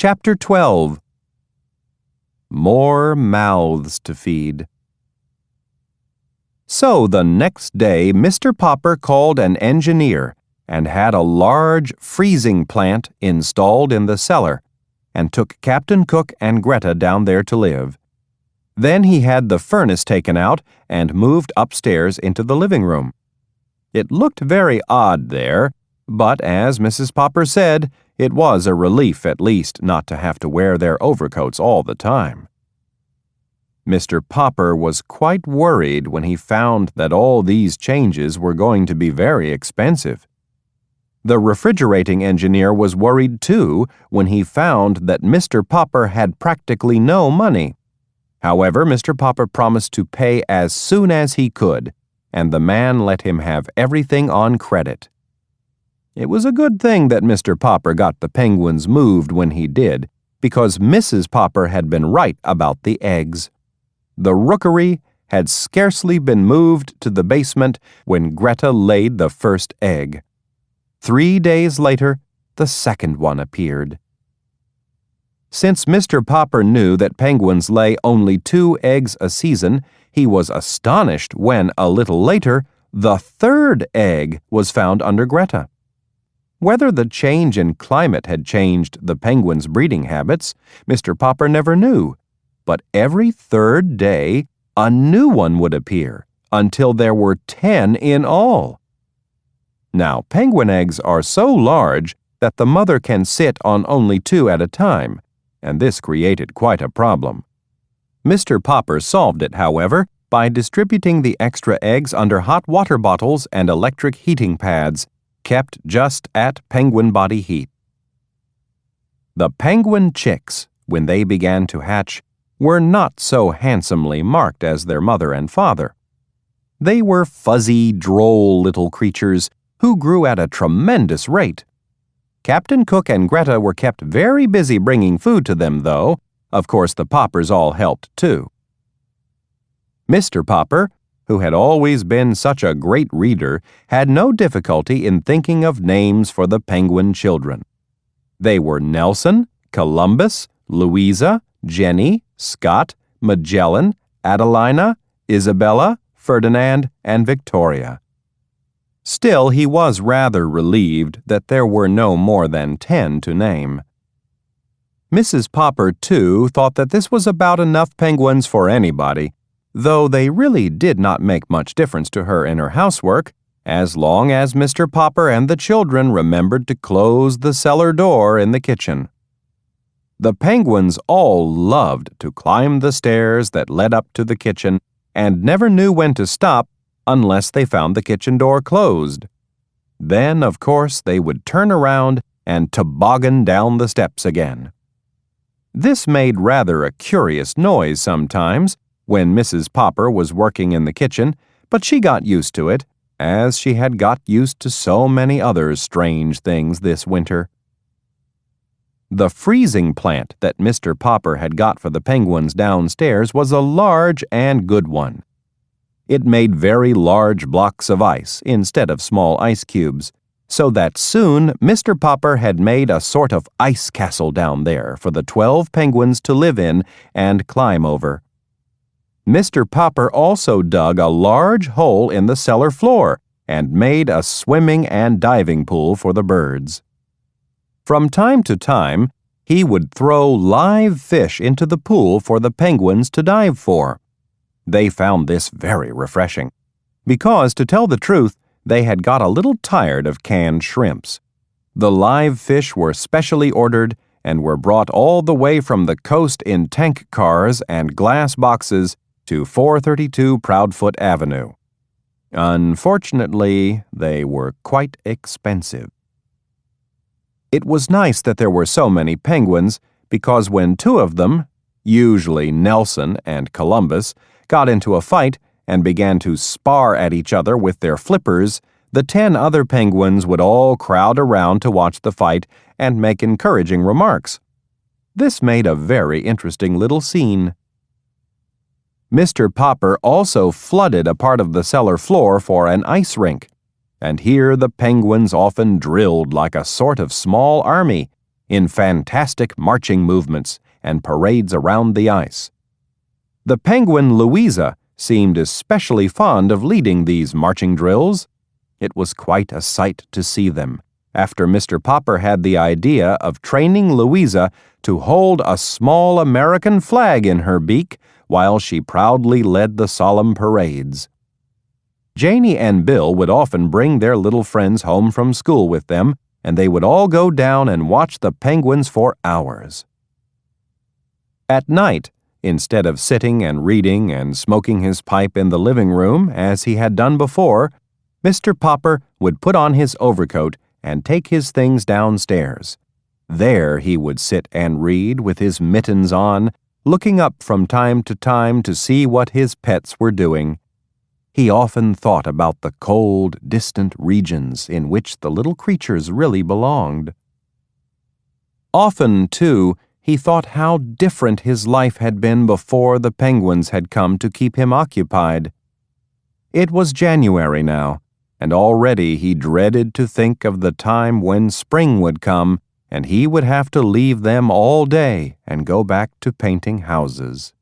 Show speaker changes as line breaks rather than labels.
Chapter 12. More mouths to feed. So the next day Mr. Popper called an engineer and had a large freezing plant installed in the cellar and took Captain Cook and Greta down there to live. Then he had the furnace taken out and moved upstairs into the living room. It looked very odd there, but as Mrs. Popper said, it was a relief at least not to have to wear their overcoats all the time. Mr. Popper was quite worried when he found that all these changes were going to be very expensive. The refrigerating engineer was worried too when he found that Mr. Popper had practically no money. However, Mr. Popper promised to pay as soon as he could, and the man let him have everything on credit. It was a good thing that Mr. Popper got the penguins moved when he did, because Mrs. Popper had been right about the eggs. The rookery had scarcely been moved to the basement when Greta laid the first egg. 3 days later, the second one appeared. Since Mr. Popper knew that penguins lay only 2 eggs a season, he was astonished when, a little later, the third egg was found under Greta. Whether the change in climate had changed the penguins' breeding habits, Mr. Popper never knew, but every third day a new one would appear, until there were 10 in all. Now, penguin eggs are so large that the mother can sit on only 2 at a time, and this created quite a problem. Mr. Popper solved it, however, by distributing the extra eggs under hot water bottles and electric heating pads, kept just at penguin body heat. The penguin chicks, when they began to hatch, were not so handsomely marked as their mother and father. They were fuzzy, droll little creatures who grew at a tremendous rate. Captain Cook and Greta were kept very busy bringing food to them, though. Of course, the Poppers all helped, too. Mr. Popper, who had always been such a great reader, had no difficulty in thinking of names for the penguin children. They were Nelson, Columbus, Louisa, Jenny, Scott, Magellan, Adelina, Isabella, Ferdinand, and Victoria. Still, he was rather relieved that there were no more than 10 to name. Mrs. Popper, too, thought that this was about enough penguins for anybody, though they really did not make much difference to her in her housework, as long as Mr. Popper and the children remembered to close the cellar door in the kitchen. The penguins all loved to climb the stairs that led up to the kitchen and never knew when to stop unless they found the kitchen door closed. Then, of course, they would turn around and toboggan down the steps again. This made rather a curious noise sometimes when Mrs. Popper was working in the kitchen, but she got used to it, as she had got used to so many other strange things this winter. The freezing plant that Mr. Popper had got for the penguins downstairs was a large and good one. It made very large blocks of ice instead of small ice cubes, so that soon Mr. Popper had made a sort of ice castle down there for the 12 penguins to live in and climb over. Mr. Popper also dug a large hole in the cellar floor and made a swimming and diving pool for the birds. From time to time, he would throw live fish into the pool for the penguins to dive for. They found this very refreshing, because, to tell the truth, they had got a little tired of canned shrimps. The live fish were specially ordered and were brought all the way from the coast in tank cars and glass boxes to 432 Proudfoot Avenue. Unfortunately, they were quite expensive. It was nice that there were so many penguins, because when 2 of them, usually Nelson and Columbus, got into a fight and began to spar at each other with their flippers, the 10 other penguins would all crowd around to watch the fight and make encouraging remarks. This made a very interesting little scene. Mr. Popper also flooded a part of the cellar floor for an ice rink, and here the penguins often drilled like a sort of small army, in fantastic marching movements and parades around the ice. The penguin Louisa seemed especially fond of leading these marching drills. It was quite a sight to see them, after Mr. Popper had the idea of training Louisa to hold a small American flag in her beak while she proudly led the solemn parades. Janie and Bill would often bring their little friends home from school with them, and they would all go down and watch the penguins for hours. At night, instead of sitting and reading and smoking his pipe in the living room as he had done before, Mr. Popper would put on his overcoat and take his things downstairs. There he would sit and read with his mittens on, looking up from time to time to see what his pets were doing. He often thought about the cold, distant regions in which the little creatures really belonged. Often, too, he thought how different his life had been before the penguins had come to keep him occupied. It was January now, and already he dreaded to think of the time when spring would come and he would have to leave them all day and go back to painting houses.